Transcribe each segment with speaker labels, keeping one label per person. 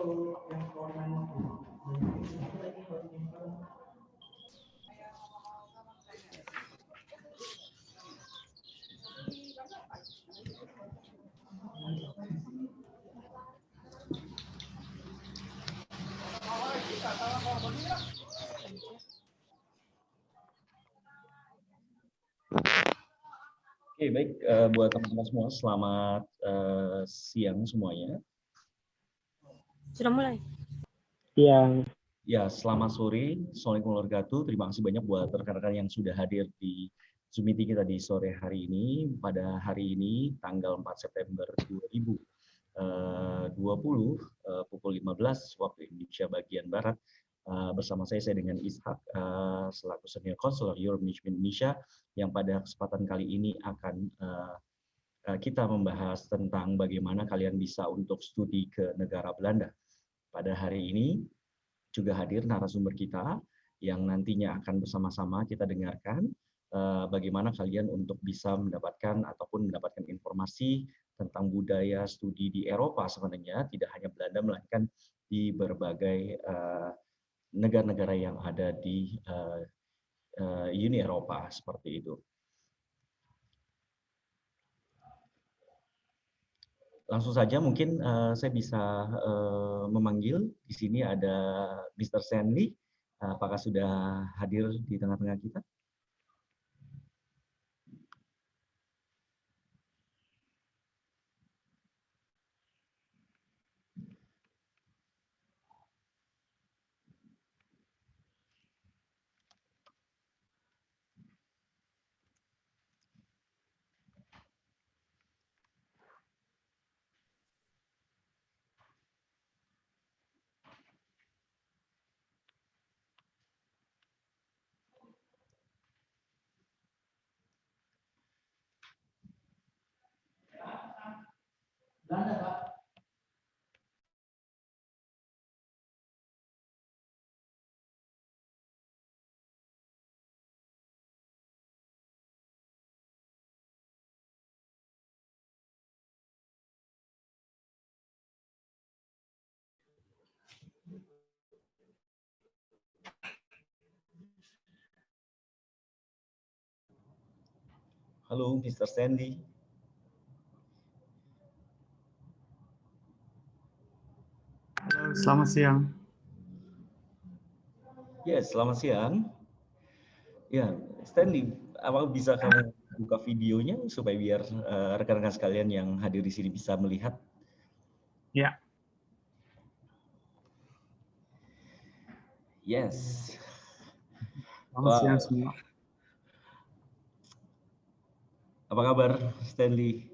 Speaker 1: Oke, baik. Buat teman-teman semua, selamat siang semuanya.
Speaker 2: Sudah mulai?
Speaker 3: Siang.
Speaker 1: Ya, selamat sore. Assalamualaikum warahmatullahi wabarakatuh. Terima kasih banyak buat rekan-rekan yang sudah hadir di Zoom meeting kita di sore hari ini. Pada hari ini, tanggal 4 September 2020, pukul 15 waktu Indonesia bagian Barat. Bersama saya dengan Ishak, selaku Senior Counselor Europe Management Indonesia, yang pada kesempatan kali ini akan kita membahas tentang bagaimana kalian bisa untuk studi ke negara Belanda. Pada hari ini juga hadir narasumber kita yang nantinya akan bersama-sama kita dengarkan bagaimana kalian untuk bisa mendapatkan ataupun mendapatkan informasi tentang budaya studi di Eropa sebenarnya, tidak hanya Belanda, melainkan di berbagai negara-negara yang ada di Uni Eropa, seperti itu. Langsung saja mungkin saya bisa memanggil. Di sini ada Mr. Stanley. Apakah sudah hadir di tengah-tengah kita? Halo, Mr. Stanley.
Speaker 3: Halo, selamat siang.
Speaker 1: Ya, selamat siang. Ya, Stanley, apakah bisa kamu buka videonya supaya biar rekan-rekan sekalian yang hadir di sini bisa melihat?
Speaker 3: Ya.
Speaker 1: Yes.
Speaker 3: Selamat siang semua.
Speaker 1: Apa kabar, Stanley?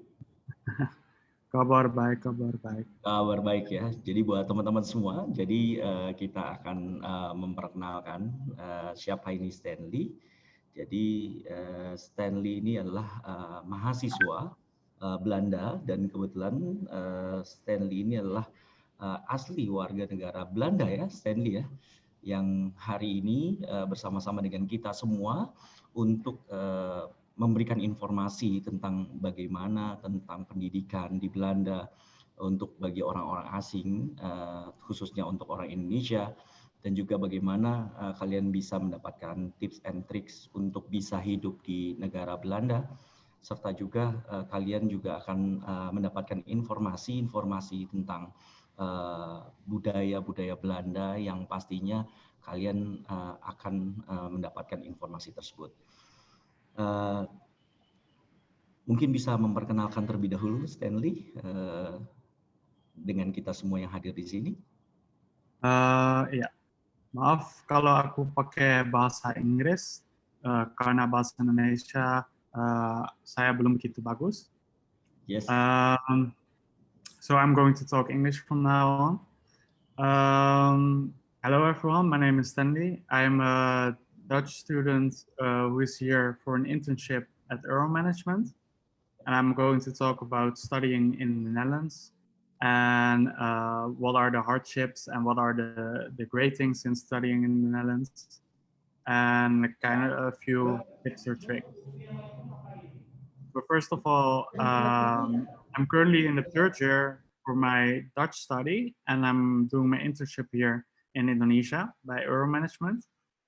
Speaker 3: Kabar baik, kabar baik.
Speaker 1: Kabar baik ya. Jadi buat teman-teman semua, jadi kita akan memperkenalkan siapa ini Stanley. Jadi Stanley ini adalah mahasiswa Belanda, dan kebetulan Stanley ini adalah asli warga negara Belanda ya, Stanley ya, yang hari ini bersama-sama dengan kita semua untuk memberikan informasi tentang bagaimana tentang pendidikan di Belanda untuk bagi orang-orang asing, khususnya untuk orang Indonesia, dan juga bagaimana kalian bisa mendapatkan tips and tricks untuk bisa hidup di negara Belanda, serta juga kalian juga akan mendapatkan informasi-informasi tentang budaya-budaya Belanda yang pastinya kalian akan mendapatkan informasi tersebut. Mungkin bisa memperkenalkan terlebih dahulu Stanley dengan kita semua yang hadir di sini.
Speaker 3: Ya, maaf kalau aku pakai bahasa Inggris karena bahasa Indonesia saya belum begitu bagus.
Speaker 1: Yes.
Speaker 3: So I'm going to talk English from now on. Hello everyone, my name is Stanley. I'm a Dutch student who is here for an internship at Euro Management. And I'm going to talk about studying in the Netherlands and what are the hardships and what are the great things in studying in the Netherlands, and kind of a few tips or tricks. But first of all, I'm currently in the third year for my Dutch study, and I'm doing my internship here in Indonesia by Euro Management.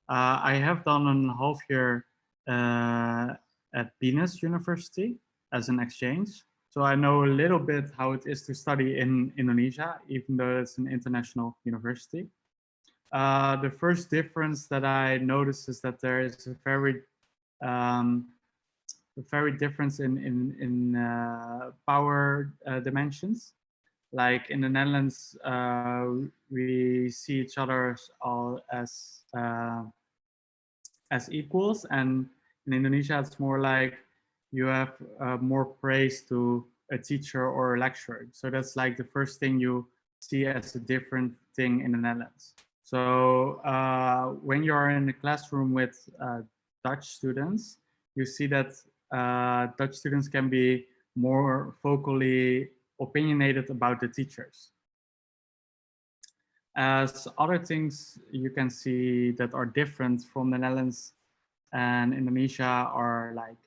Speaker 3: I have done a half year at Venus University as an exchange. So I know a little bit how it is to study in Indonesia, even though it's an international university. The first difference that I noticed is that there is a very difference in power dimensions. Like in the Netherlands, we see each other all as equals, and in Indonesia, it's more like you have more praise to a teacher or a lecturer. So that's like the first thing you see as a different thing in the Netherlands. So when you're in a classroom with Dutch students, you see that Dutch students can be more vocally opinionated about the teachers. As other things you can see that are different from the Netherlands and Indonesia are like,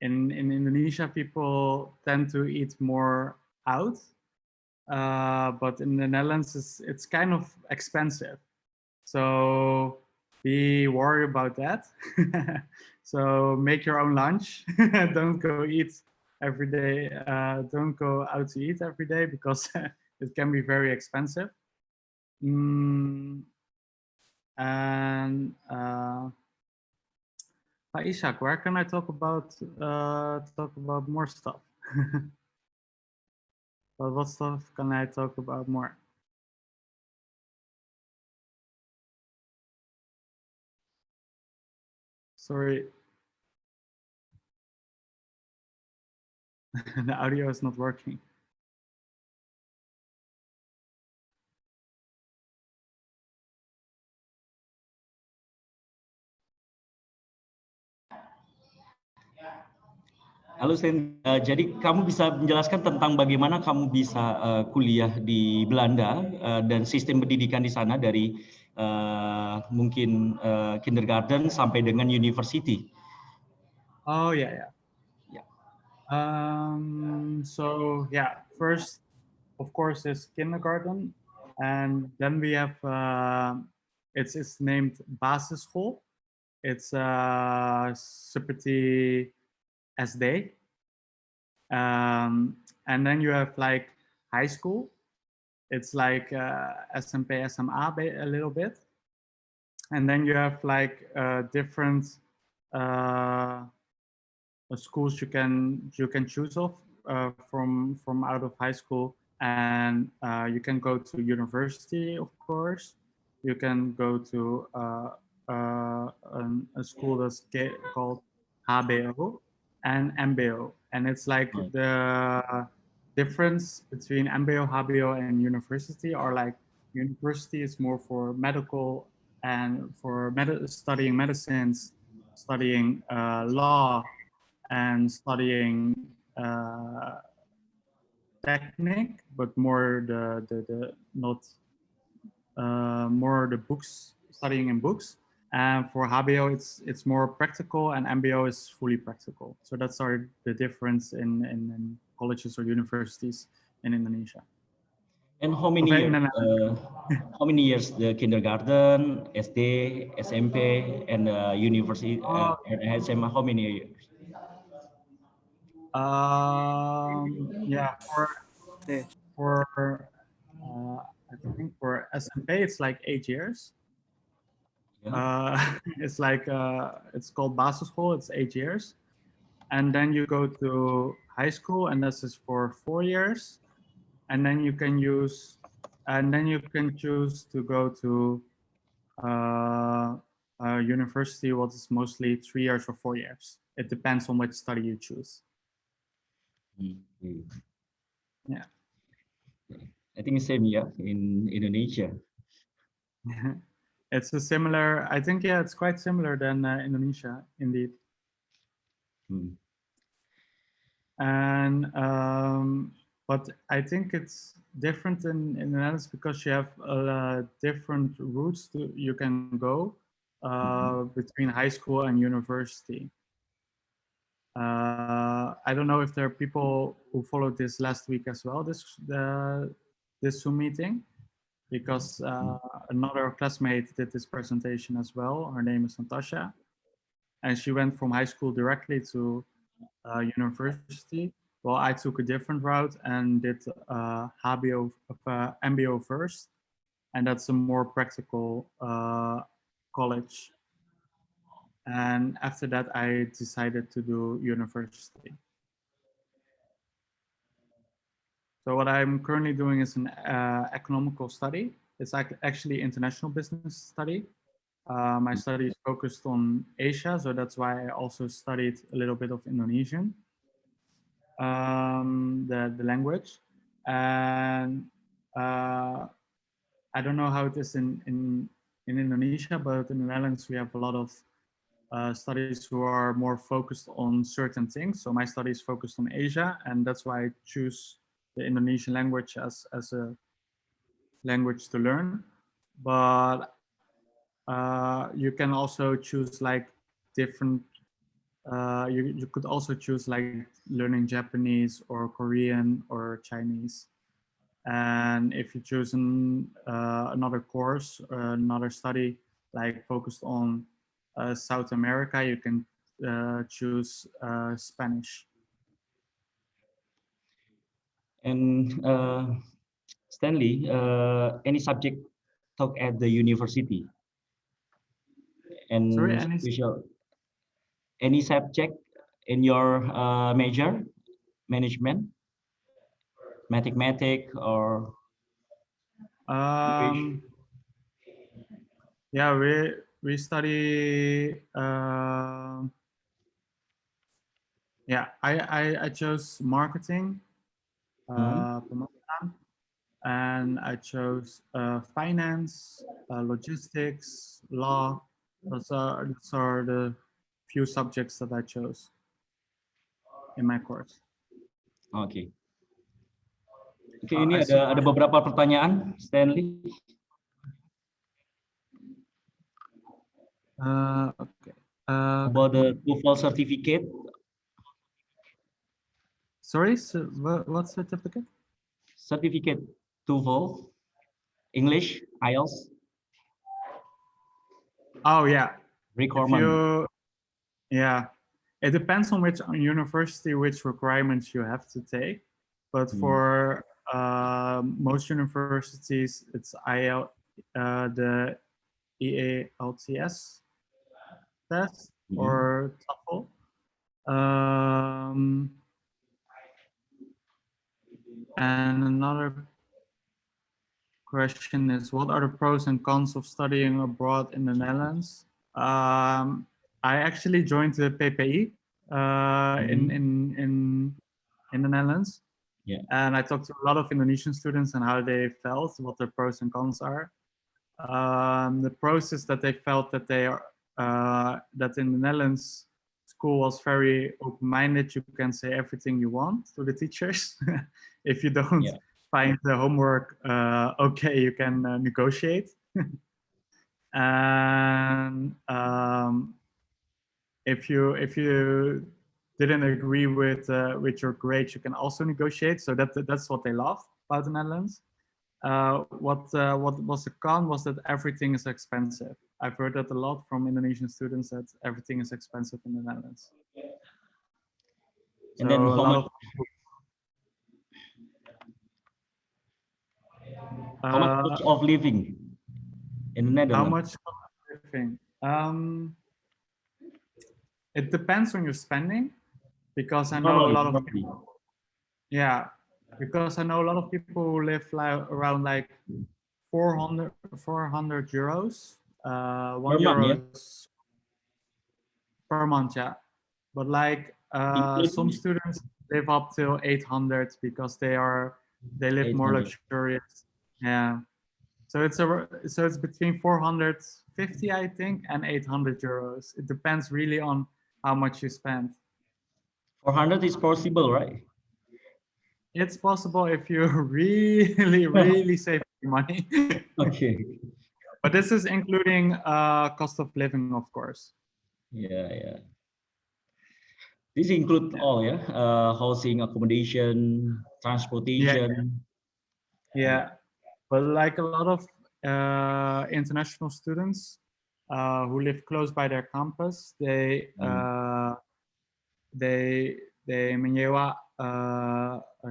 Speaker 3: in Indonesia, people tend to eat more out, but in the Netherlands, it's kind of expensive. So be worried about that. So make your own lunch. Don't go eat every day. Don't go out to eat every day because it can be very expensive. And Ishak, where can I talk about more stuff? But what stuff can I talk about more? Sorry, the audio is not working.
Speaker 1: Halo Sten, jadi kamu bisa menjelaskan tentang bagaimana kamu bisa kuliah di Belanda dan sistem pendidikan di sana dari mungkin kindergarten sampai dengan university.
Speaker 3: Oh yeah. So yeah, first, of course, is kindergarten, and then we have it's named basisschool. It's seperti SD. And then you have like high school. It's like SMP, SMA a little bit. And then you have like different schools you can choose of from out of high school, and you can go to university, of course. You can go to a school that's called HBO and MBO, and it's like the difference between MBO, HBO, and university are like university is more for medical and for studying medicines, studying law, and studying technique, but more the not more the books, studying in books. And for HBO, it's more practical, and MBO is fully practical. So that's the difference in colleges or universities in Indonesia.
Speaker 1: And how many years the kindergarten, SD, SMP, and university and SMA? How many years?
Speaker 3: Yeah, for I think for SMP it's like 8 years. Yeah. It's like it's called basisschool. It's 8 years, and then you go to high school, and this is for 4 years, and then you can choose to go to university, what is mostly 3 years or 4 years. It depends on which study you choose. Yeah.
Speaker 1: I think same, yeah, in Indonesia.
Speaker 3: It's a similar, I think, yeah, it's quite similar than Indonesia, indeed. And but I think it's different in the Netherlands because you have different routes you can go between high school and university. I don't know if there are people who followed this last week as well, this Zoom meeting, because another classmate did this presentation as well. Her name is Natasha, and she went from high school directly to university. Well, I took a different route and did HBO, MBO first, and that's a more practical college. And after that, I decided to do university. So what I'm currently doing is an economical study. It's actually international business study. My study is focused on Asia, so that's why I also studied a little bit of Indonesian, the language. And I don't know how it is in Indonesia, but in the Netherlands we have a lot of studies who are more focused on certain things. So my study is focused on Asia, and that's why I choose the Indonesian language as a language to learn. But you can also choose like different, you could also choose like learning Japanese or Korean or Chinese. And if you choose another course, another study like focused on South America, you can choose Spanish.
Speaker 1: And Stanley, any subject taught at the university? And
Speaker 3: Sorry,
Speaker 1: any subject in your major, management, mathematics, or
Speaker 3: yeah, we study. Yeah, I chose marketing, and I chose finance, logistics, law. Those are the few subjects that I chose in my course.
Speaker 1: Oke. Oke, ini ada beberapa pertanyaan, Stanley.
Speaker 3: Okay.
Speaker 1: About the TOEFL certificate.
Speaker 3: Sorry, so what certificate?
Speaker 1: Certificate TOEFL, English, IELTS.
Speaker 3: Oh yeah.
Speaker 1: Requirement.
Speaker 3: Yeah, it depends on which university, which requirements you have to take. But for most universities, it's the EALTS test or TOEFL. And another question is, what are the pros and cons of studying abroad in the Netherlands? I actually joined the PPI in the Netherlands.
Speaker 1: Yeah.
Speaker 3: And I talked to a lot of Indonesian students and how they felt, what the pros and cons are. The pros is that they felt that they are that in the Netherlands, school was very open-minded. You can say everything you want to the teachers. If you don't find the homework okay, you can negotiate. And if you didn't agree with your grades, you can also negotiate. So that's what they loved about the Netherlands. What was the con was that everything is expensive. I've heard that a lot from Indonesian students, that everything is expensive in the Netherlands.
Speaker 1: And then how much cost of living in the Netherlands?
Speaker 3: How much cost of living? It depends on your spending, because I know a lot of people. Yeah, because I know a lot of people who live around like 400 euros, €1 per month, yeah. But like some students live up till 800 because they live more luxurious. Yeah. So it's between 450, I think, and 800 euros. It depends really on how much you spend.
Speaker 1: 400 is possible, right?
Speaker 3: It's possible if you really save money.
Speaker 1: Okay.
Speaker 3: But this is including cost of living, of course.
Speaker 1: Yeah. This include
Speaker 3: Yeah.
Speaker 1: all, yeah, housing, accommodation, transportation.
Speaker 3: Yeah. But like a lot of international students who live close by their campus, they menyewa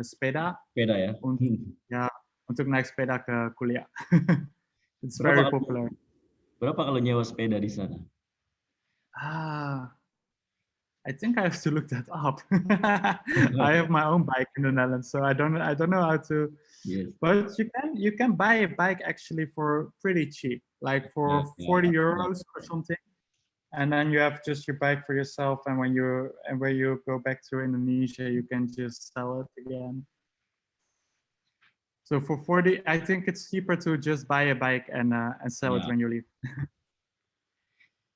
Speaker 3: sepeda
Speaker 1: Sepeda ya.
Speaker 3: untuk naik sepeda ke kuliah. It's
Speaker 1: Berapa
Speaker 3: very popular.
Speaker 1: Berapa kalau nyewa sepeda di sana?
Speaker 3: I think I have to look that up. I have my own bike in the Netherlands, so I don't know how to.
Speaker 1: Yes.
Speaker 3: But you can buy a bike actually for pretty cheap, like for 40 euros or something, and then you have just your bike for yourself. And when you go back to Indonesia, you can just sell it again. So for 40, I think it's cheaper to just buy a bike and sell it when you leave.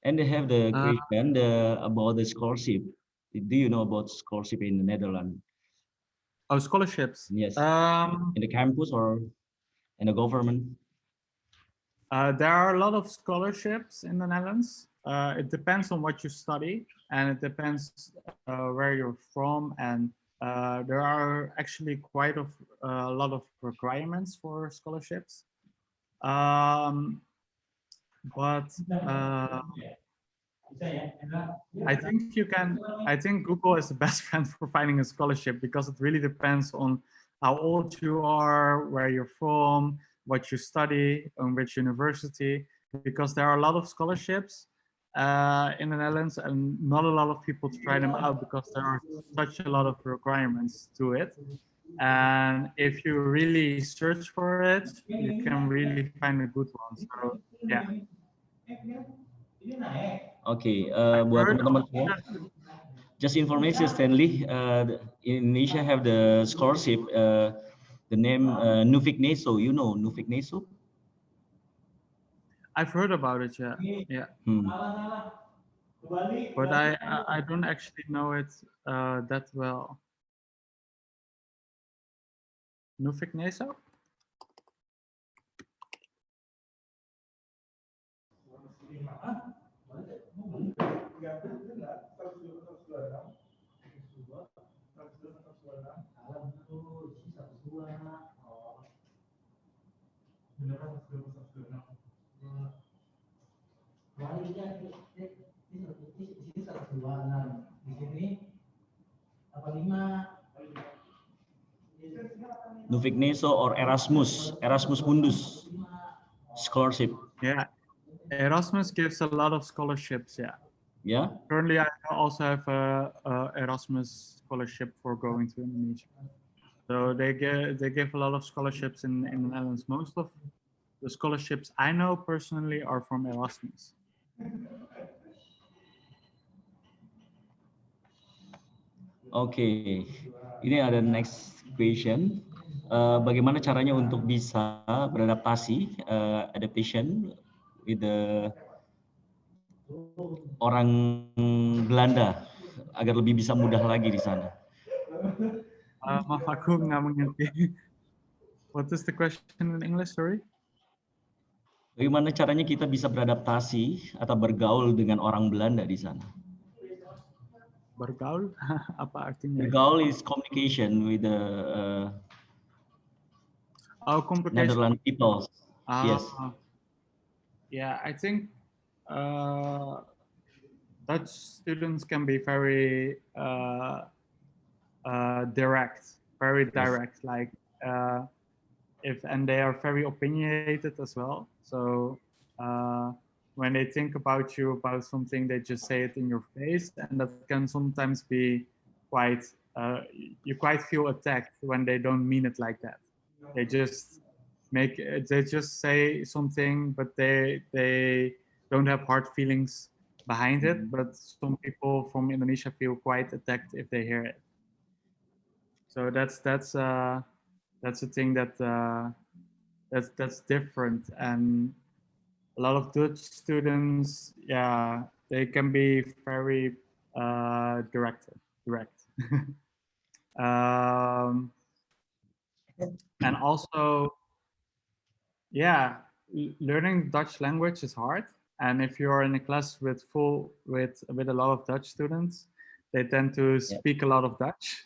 Speaker 1: And they have the question about the scholarship. Do you know about scholarship in the Netherlands?
Speaker 3: Oh, scholarships.
Speaker 1: Yes. In the campus or in the government?
Speaker 3: There are a lot of scholarships in the Netherlands. It depends on what you study, and it depends where you're from, and there are actually quite a lot of requirements for scholarships. But I think Google is the best friend for finding a scholarship, because it really depends on how old you are, where you're from, what you study, on which university, because there are a lot of scholarships in the Netherlands, and not a lot of people try them out because there are such a lot of requirements to it. And if you really search for it, you can really find a good one. So yeah.
Speaker 1: Oke, buat teman-teman semua, just information, Stanley, Indonesia have the scholarship, the name Nufik Neso. You know Nufik Neso?
Speaker 3: I've heard about it, yeah. But I don't actually know it that well. Nufik Neso?
Speaker 1: Nufik Neso or Erasmus Mundus scholarship.
Speaker 3: Yeah, Erasmus gives a lot of scholarships, yeah.
Speaker 1: Yeah?
Speaker 3: Currently, I also have a Erasmus scholarship for going to Indonesia. So they give a lot of scholarships in the Netherlands. Most of the scholarships I know personally are from Erasmus.
Speaker 1: Oke, ini ada next question. Bagaimana caranya untuk bisa beradaptasi, adaptation with the orang Belanda agar lebih bisa mudah lagi di sana?
Speaker 3: Maaf, aku nggak mengerti. What is the question in English, sorry?
Speaker 1: Bagaimana caranya kita bisa beradaptasi atau bergaul dengan orang Belanda di sana?
Speaker 3: Bergaul? Apa artinya?
Speaker 1: Bergaul is communication with the Netherlands people. Yes.
Speaker 3: Yeah, I think Dutch students can be very direct, very direct. Yes. Like and they are very opinionated as well. So when they think about you about something, they just say it in your face, and that can sometimes be quite. You quite feel attacked when they don't mean it like that. They just say something, but they don't have hard feelings behind it. But some people from Indonesia feel quite attacked if they hear it. So that's a thing that's different. And a lot of Dutch students, yeah, they can be very direct. And also, yeah, learning Dutch language is hard. And if you're in a class with a lot of Dutch students, they tend to speak a lot of Dutch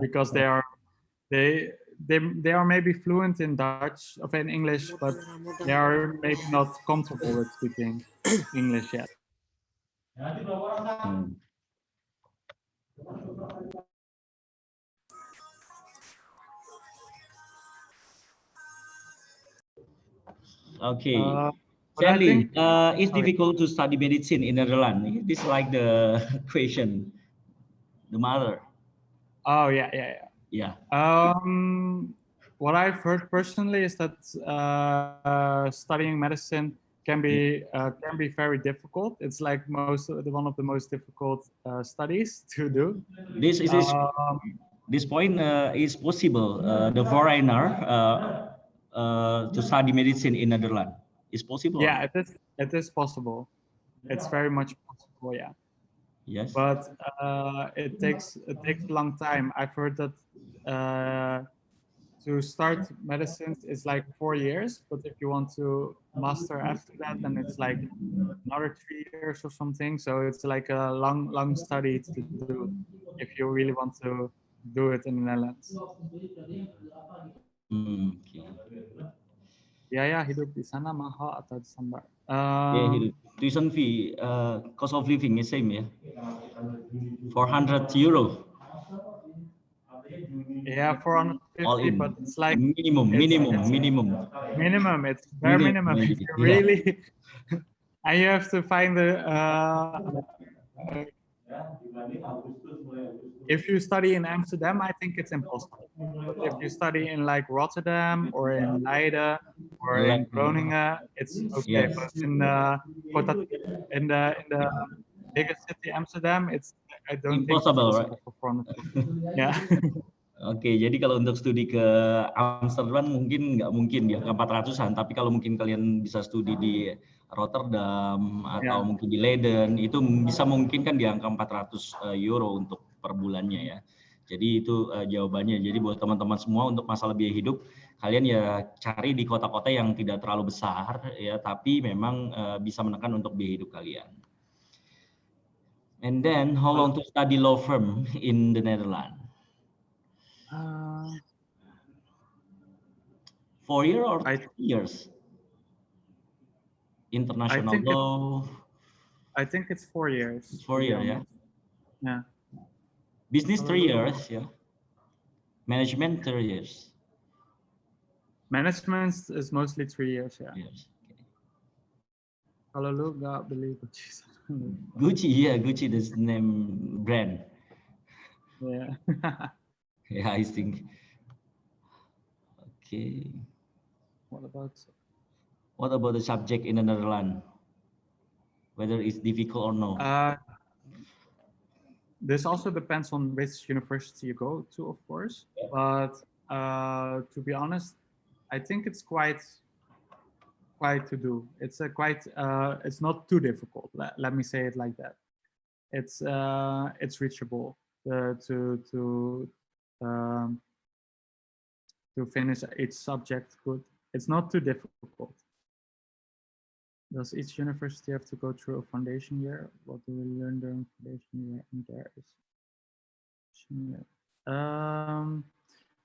Speaker 3: because they are maybe fluent in Dutch or in English, but they are maybe not comfortable with speaking English yet.
Speaker 1: Okay.
Speaker 3: But I
Speaker 1: Stanley,
Speaker 3: think
Speaker 1: it's difficult to study medicine in Netherlands. This is like the question, the mother.
Speaker 3: Oh yeah.
Speaker 1: Yeah.
Speaker 3: What I've heard personally is that studying medicine can be very difficult. It's like one of the most difficult studies to do.
Speaker 1: This point is possible. The foreigner to study medicine in Netherlands is possible.
Speaker 3: Yeah, it is possible. It's very much possible. Yeah.
Speaker 1: Yes.
Speaker 3: But it takes a long time. I've heard that to start medicines is like 4 years, but if you want to master after that, then it's like another 3 years or something. So it's like a long study to do if you really want to do it in the Netherlands. Ya, hidup di sana mahal atau standar?
Speaker 1: Tuition fee, cost of living is same, yeah. 400 euro.
Speaker 3: Yeah, 450, but it's like
Speaker 1: minimum.
Speaker 3: It's bare minimum. If you really, and you have to find the. If you study in Amsterdam, I think it's impossible. But if you study in like Rotterdam or in Leiden or in Groningen, it's okay. But in the biggest city, Amsterdam, I don't think it's possible for 450. Yeah.
Speaker 1: Oke, jadi kalau untuk studi ke Amsterdam mungkin nggak mungkin ya, ke 400-an. Tapi kalau mungkin kalian bisa studi di Rotterdam atau mungkin di Leiden, itu bisa mungkin kan di angka 400 euro untuk per bulannya ya. Jadi itu jawabannya. Jadi buat teman-teman semua untuk masalah biaya hidup, kalian ya cari di kota-kota yang tidak terlalu besar ya, tapi memang bisa menekan untuk biaya hidup kalian. And then, how long to study law firm in the Netherlands? 4 years or 3 years? International law.
Speaker 3: I think it's 4 years.
Speaker 1: It's 4 years, yeah.
Speaker 3: Yeah.
Speaker 1: Business 3 years, yeah. Management 3 years.
Speaker 3: Management is mostly 3 years, yeah.
Speaker 1: Yes. Okay.
Speaker 3: Kalau lu nggak beli Gucci.
Speaker 1: Gucci, yeah, Gucci is the name brand.
Speaker 3: Yeah.
Speaker 1: Yeah, I think. Okay.
Speaker 3: What
Speaker 1: about the subject in the Netherlands? Whether it's difficult or no?
Speaker 3: This also depends on which university you go to, of course. Yeah. But to be honest, I think it's quite to do. It's it's not too difficult. Let me say it like that. It's reachable to finish each subject good. It's not too difficult. Does each university have to go through a foundation year? What do we learn during foundation year? And there is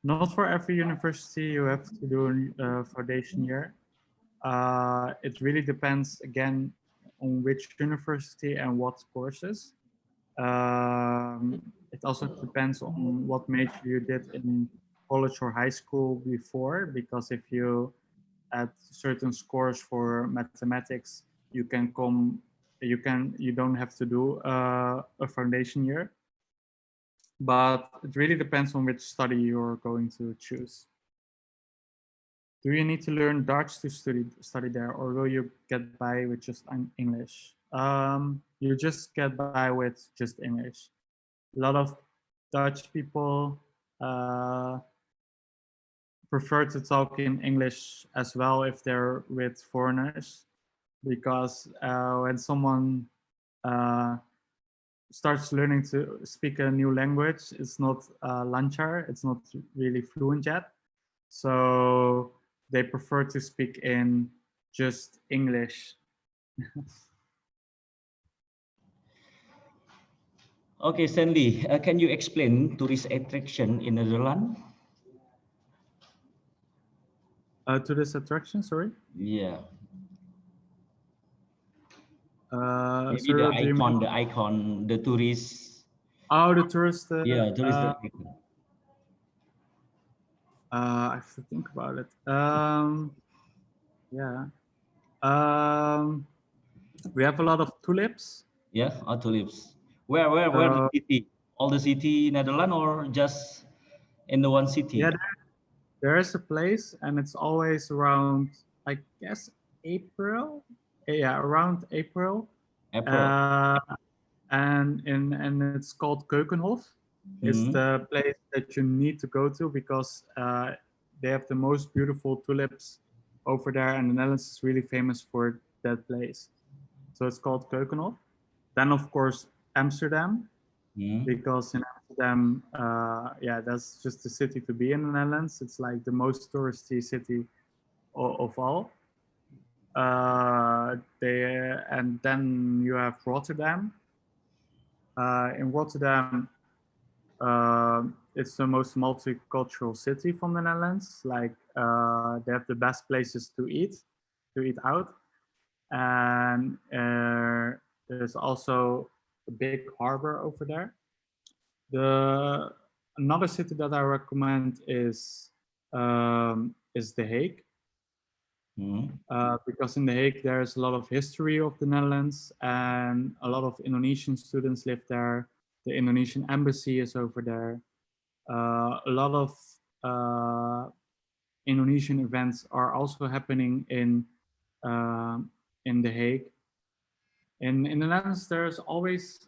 Speaker 3: not for every university you have to do a foundation year. It really depends again on which university and what courses. It also depends on what major you did in college or high school before, because if you at certain scores for mathematics, you don't have to do a foundation year. But it really depends on which study you're going to choose. Do you need to learn Dutch to study there, or will you get by with just English? You just get by with just English. A lot of Dutch people prefer to talk in English as well if they're with foreigners, because when someone starts learning to speak a new language, it's not lancar, it's not really fluent yet. So they prefer to speak in just English.
Speaker 1: Okay, Stanley, can you explain tourist attraction in Netherlands?
Speaker 3: Tourist attraction, sorry?
Speaker 1: Yeah, maybe
Speaker 3: Sorry, what do you mean?
Speaker 1: the icon, the tourist.
Speaker 3: Oh, the tourist.
Speaker 1: Yeah, tourist attraction.
Speaker 3: I have to think about it. Yeah. We have a lot of tulips.
Speaker 1: Yeah, tulips. Where the
Speaker 3: So,
Speaker 1: city? All the city Netherlands or just in the one
Speaker 3: yeah,
Speaker 1: city?
Speaker 3: there is a place, and it's always around, I guess, April. Yeah, around April.
Speaker 1: April.
Speaker 3: Uh, and it's called Keukenhof. It's
Speaker 1: Hmm.
Speaker 3: the place that you need to go to because they have the most beautiful tulips over there, and the Netherlands is really famous for that place. So it's called Keukenhof. Then, of course, Amsterdam,
Speaker 1: Hmm.
Speaker 3: because in Amsterdam, yeah, that's just the city to be in the Netherlands. It's like the most touristy city of all. And then you have Rotterdam. In Rotterdam, it's the most multicultural city from the Netherlands. Like they have the best places to eat out, and there's also a big harbor over there. Another city that I recommend is The Hague.
Speaker 1: Hmm.
Speaker 3: Because in The Hague there's a lot of history of the Netherlands, and a lot of Indonesian students live there. The Indonesian embassy is over there. A lot of uh, Indonesian events are also happening in The Hague. In the Netherlands, there's always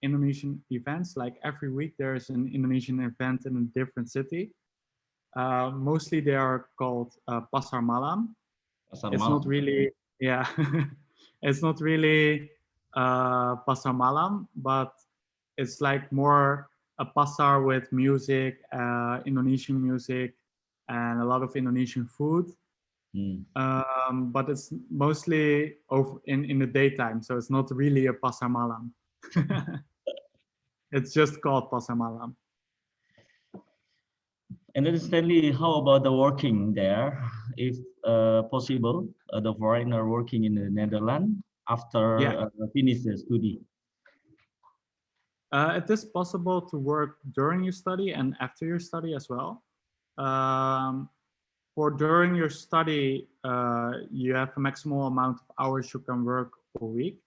Speaker 3: Indonesian events. Like every week, there's an Indonesian event in a different city. Mostly, they are called Pasar Malam.
Speaker 1: Pasar
Speaker 3: It's not
Speaker 1: Malam.
Speaker 3: really, yeah, it's not really Pasar Malam, but it's like more a pasar with music, Indonesian music, and a lot of Indonesian food.
Speaker 1: Hmm.
Speaker 3: But it's mostly over in the daytime, so it's not really a pasar malam. It's just called pasar malam.
Speaker 1: And then Stanley, how about the working there? If possible, the foreigner working in the Netherlands after
Speaker 3: Yeah,
Speaker 1: finish the study.
Speaker 3: it is possible to work during your study and after your study as well. Um, for during your study, you have a maximal amount of hours you can work a week.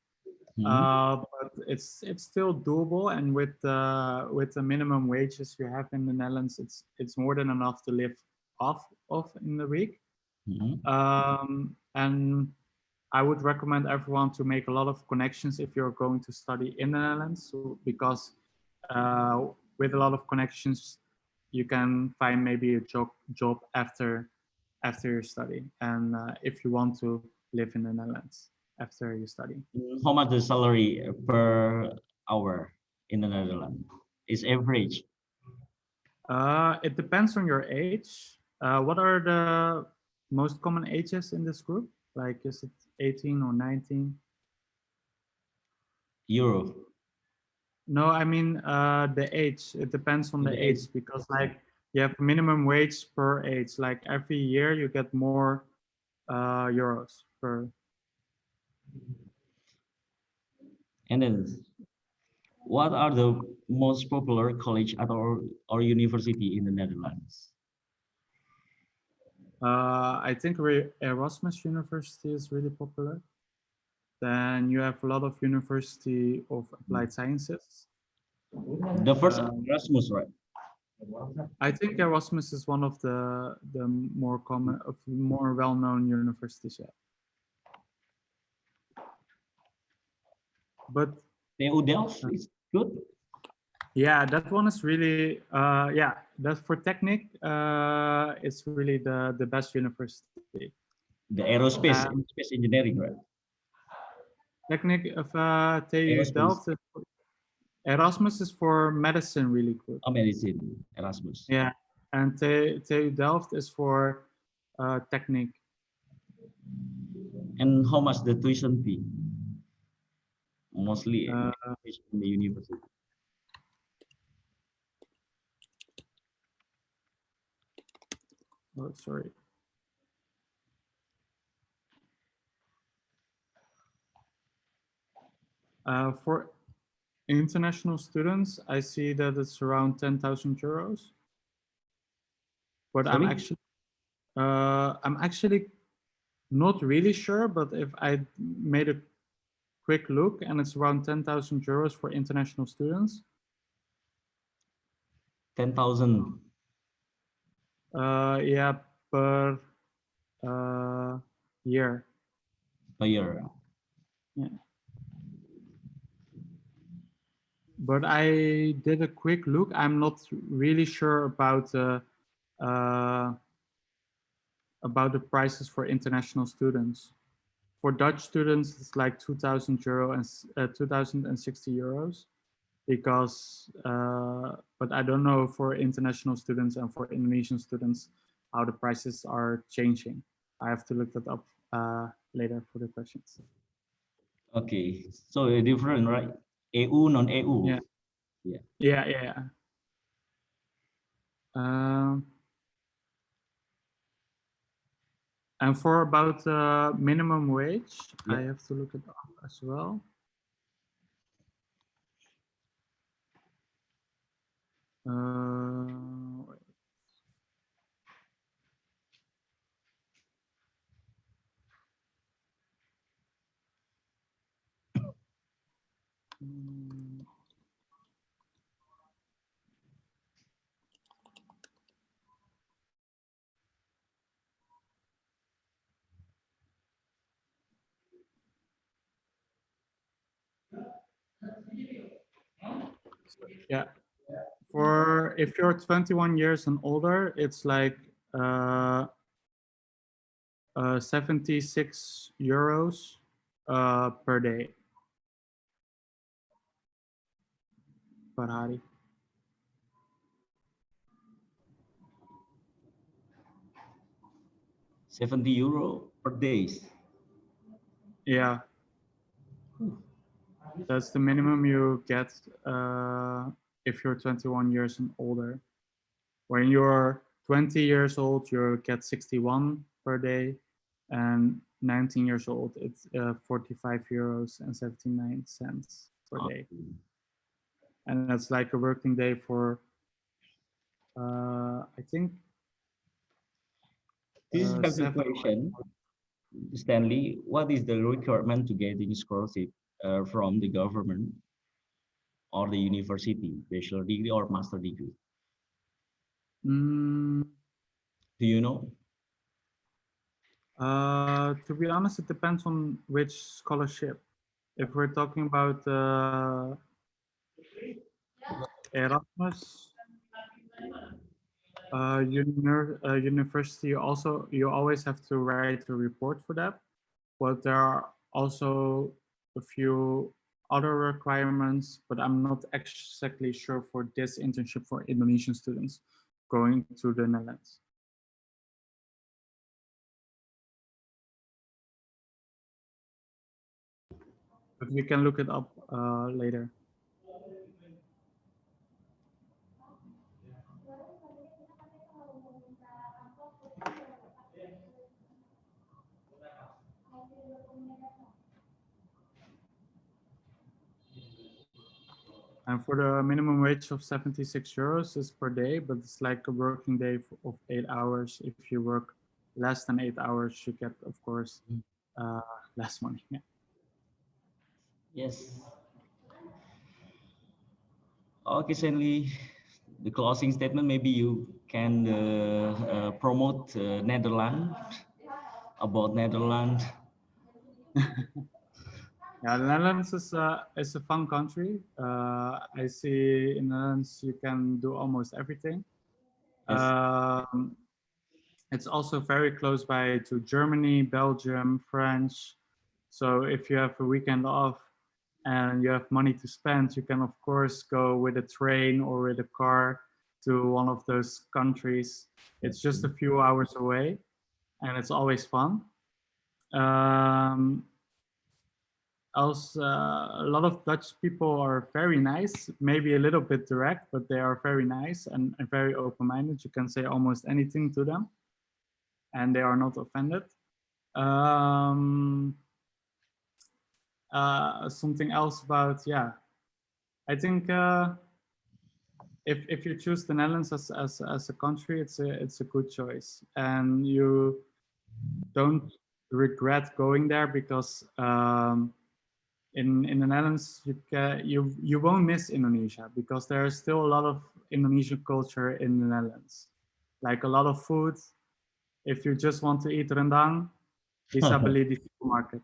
Speaker 1: Hmm.
Speaker 3: But it's still doable, and with the minimum wages you have in the Netherlands, it's more than enough to live off of in the week.
Speaker 1: Hmm.
Speaker 3: And I would recommend everyone to make a lot of connections if you're going to study in the Netherlands, because with a lot of connections, you can find maybe a job after your study, and if you want to live in the Netherlands after you study.
Speaker 1: How much the salary per hour in the Netherlands? Is average?
Speaker 3: It depends on your age. What are the most common ages in this group? Like, is it 18 or 19?
Speaker 1: Euro.
Speaker 3: No, I mean the age. It depends on the
Speaker 1: The age.
Speaker 3: age, because like you have minimum wage per age. Like every year you get more euros per.
Speaker 1: And then, what are the most popular college at or university in the Netherlands?
Speaker 3: I think Erasmus University is really popular. Then you have a lot of University of Applied Sciences.
Speaker 1: The first
Speaker 3: Um,
Speaker 1: Erasmus, right?
Speaker 3: I think Erasmus is one of the more common, of more well-known universities. Yeah, but
Speaker 1: TU Delft is good.
Speaker 3: yeah, that one is really yeah. That for Technic, it's really the best university.
Speaker 1: The aerospace,
Speaker 3: Uh,
Speaker 1: aerospace engineering, right?
Speaker 3: Technic of TU
Speaker 1: Aerospace,
Speaker 3: Delft. Erasmus is for medicine, really good.
Speaker 1: medicine, Erasmus.
Speaker 3: Yeah, and TU Delft is for Technic.
Speaker 1: And how much the tuition fee? mostly in the university.
Speaker 3: Oh, sorry. For international students, I see that it's around 10,000 euros. But
Speaker 1: Sorry?
Speaker 3: I'm actually not really sure, but if I made a quick look and it's around 10,000 euros for international students.
Speaker 1: 10,000.
Speaker 3: Yeah, per year.
Speaker 1: Per year.
Speaker 3: Yeah. But I did a quick look. I'm not really sure about the prices for international students. For Dutch students, it's like 2,000 euro and 2,060 euros, because but I don't know for international students and for Indonesian students how the prices are changing. I have to look that up later for the questions.
Speaker 1: Okay, so different, right? EU, non-EU.
Speaker 3: Yeah.
Speaker 1: Yeah.
Speaker 3: Yeah, yeah. And for about minimum wage,
Speaker 1: Yeah.
Speaker 3: I have to look it up as well. Wait. Yeah, for if you're 21 years and older, it's like 76 euros per day. Per hari.
Speaker 1: €70 per day.
Speaker 3: Yeah, that's the minimum you get if you're 21 years and older. When you're 20 years old, you get 61 per day, and 19 years old, it's 45 euros and 79 cents per day. And that's like a working day for, I think.
Speaker 1: This is a question, Stanley. What is the requirement to getting scholarship from the government or the university, bachelor degree or master degree? Do you know?
Speaker 3: To be honest, it depends on which scholarship. If we're talking about Erasmus, university, you always have to write a report for that. But there are also a few other requirements, but I'm not exactly sure for this internship for Indonesian students going to the Netherlands. But we can look it up later. And for the minimum wage of 76 euros is per day, but it's like a working day of 8 hours. If you work less than 8 hours, you get, of course, less money. Yeah.
Speaker 1: Yes. Okay, Stanley, the closing statement, maybe you can promote Netherlands, about Netherlands.
Speaker 3: Yeah, the Netherlands is a fun country. I see in the Netherlands you can do almost everything.
Speaker 1: Yes.
Speaker 3: It's also very close by to Germany, Belgium, French. So if you have a weekend off and you have money to spend, you can of course go with a train or with a car to one of those countries. It's just a few hours away and it's always fun. else, a lot of Dutch people are very nice, maybe a little bit direct, but they are very nice and very open-minded. You can say almost anything to them, and they are not offended. Something else about, yeah, I think if you choose the Netherlands as a country, it's a good choice, and you don't regret going there, because in the Netherlands you won't miss Indonesia, because there is still a lot of Indonesian culture in the Netherlands, like a lot of food. If you just want to eat rendang, bisa beli di supermarket.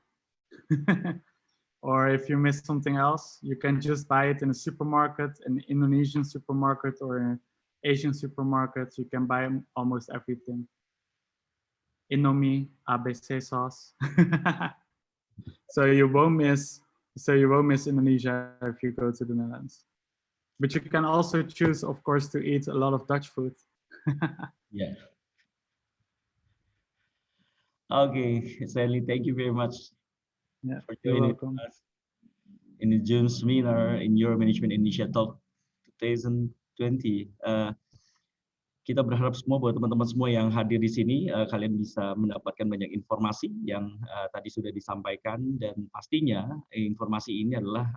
Speaker 3: Or if you miss something else, you can just buy it in a supermarket, an Indonesian supermarket or an Asian supermarket. You can buy almost everything. Indomie, ABC sauce. So you won't miss Indonesia if you go to the Netherlands. But you can also choose, of course, to eat a lot of Dutch food.
Speaker 1: Yeah. Okay, Stanley, thank you very much for
Speaker 3: You're
Speaker 1: joining
Speaker 3: welcome.
Speaker 1: us in the June seminar in Euro Management Indonesia Talk 2020. Kita berharap semua buat teman-teman semua yang hadir di sini, kalian bisa mendapatkan banyak informasi yang tadi sudah disampaikan, dan pastinya informasi ini adalah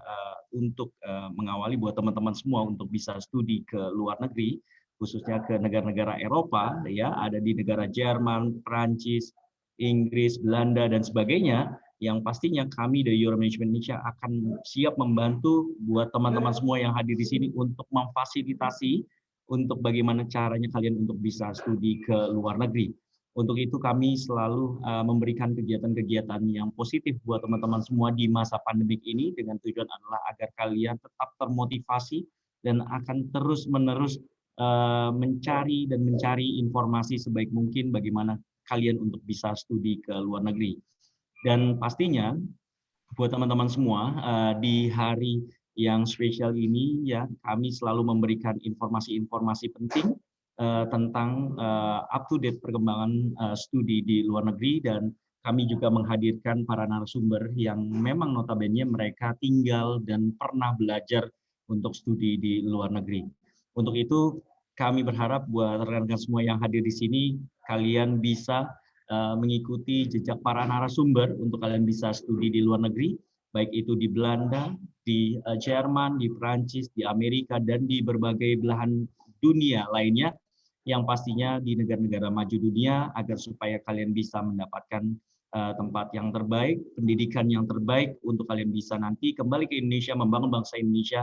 Speaker 1: untuk mengawali buat teman-teman semua untuk bisa studi ke luar negeri, khususnya ke negara-negara Eropa, ya, ada di negara Jerman, Prancis, Inggris, Belanda, dan sebagainya, yang pastinya kami dari Euro Management Indonesia akan siap membantu buat teman-teman semua yang hadir di sini untuk memfasilitasi untuk bagaimana caranya kalian untuk bisa studi ke luar negeri. Untuk itu kami selalu memberikan kegiatan-kegiatan yang positif buat teman-teman semua di masa pandemik ini, dengan tujuan adalah agar kalian tetap termotivasi dan akan terus-menerus mencari informasi sebaik mungkin bagaimana kalian untuk bisa studi ke luar negeri. Dan pastinya buat teman-teman semua di hari yang spesial ini, ya, kami selalu memberikan informasi-informasi penting tentang up to date perkembangan studi di luar negeri, dan kami juga menghadirkan para narasumber yang memang notabene mereka tinggal dan pernah belajar untuk studi di luar negeri. Untuk itu kami berharap buat rekan-rekan semua yang hadir di sini, kalian bisa mengikuti jejak para narasumber untuk kalian bisa studi di luar negeri, baik itu di Belanda, di Jerman, di Prancis, di Amerika, dan di berbagai belahan dunia lainnya, yang pastinya di negara-negara maju dunia, agar supaya kalian bisa mendapatkan tempat yang terbaik, pendidikan yang terbaik, untuk kalian bisa nanti kembali ke Indonesia, membangun bangsa Indonesia,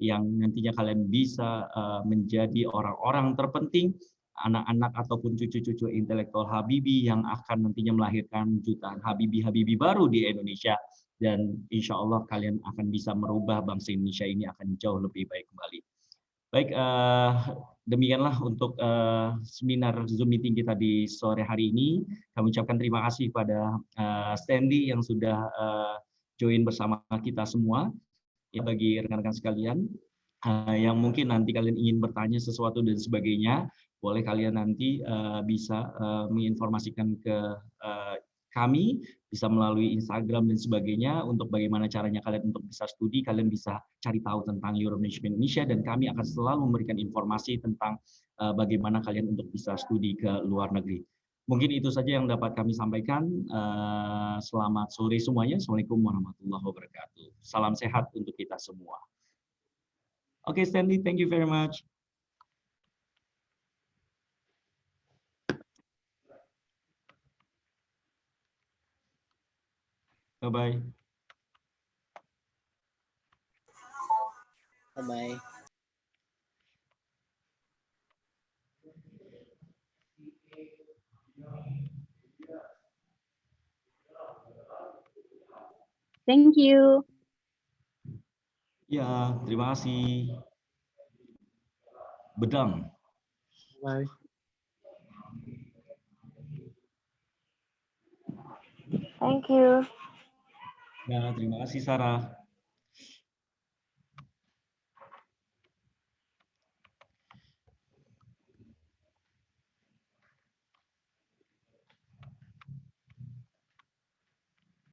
Speaker 1: yang nantinya kalian bisa menjadi orang-orang terpenting, anak-anak ataupun cucu-cucu intelektual Habibie yang akan nantinya melahirkan jutaan Habibie baru di Indonesia, dan insya Allah kalian akan bisa merubah bangsa Indonesia ini akan jauh lebih baik kembali. Baik, demikianlah untuk seminar Zoom meeting kita di sore hari ini. Kami ucapkan terima kasih pada Studi yang sudah join bersama kita semua. Ya, bagi rekan-rekan sekalian yang mungkin nanti kalian ingin bertanya sesuatu dan sebagainya, boleh kalian nanti bisa menginformasikan ke kami, bisa melalui Instagram dan sebagainya, untuk bagaimana caranya kalian untuk bisa studi, kalian bisa cari tahu tentang Euro Management Indonesia, dan kami akan selalu memberikan informasi tentang bagaimana kalian untuk bisa studi ke luar negeri. Mungkin itu saja yang dapat kami sampaikan. Selamat sore semuanya. Assalamualaikum warahmatullahi wabarakatuh. Salam sehat untuk kita semua. Oke, Stanley, thank you very much. Bye-bye.
Speaker 4: Bye-bye.
Speaker 2: Thank you.
Speaker 1: Ya, terima kasih. Bedang.
Speaker 3: Bye.
Speaker 2: Thank you.
Speaker 1: Ya, terima kasih Sarah.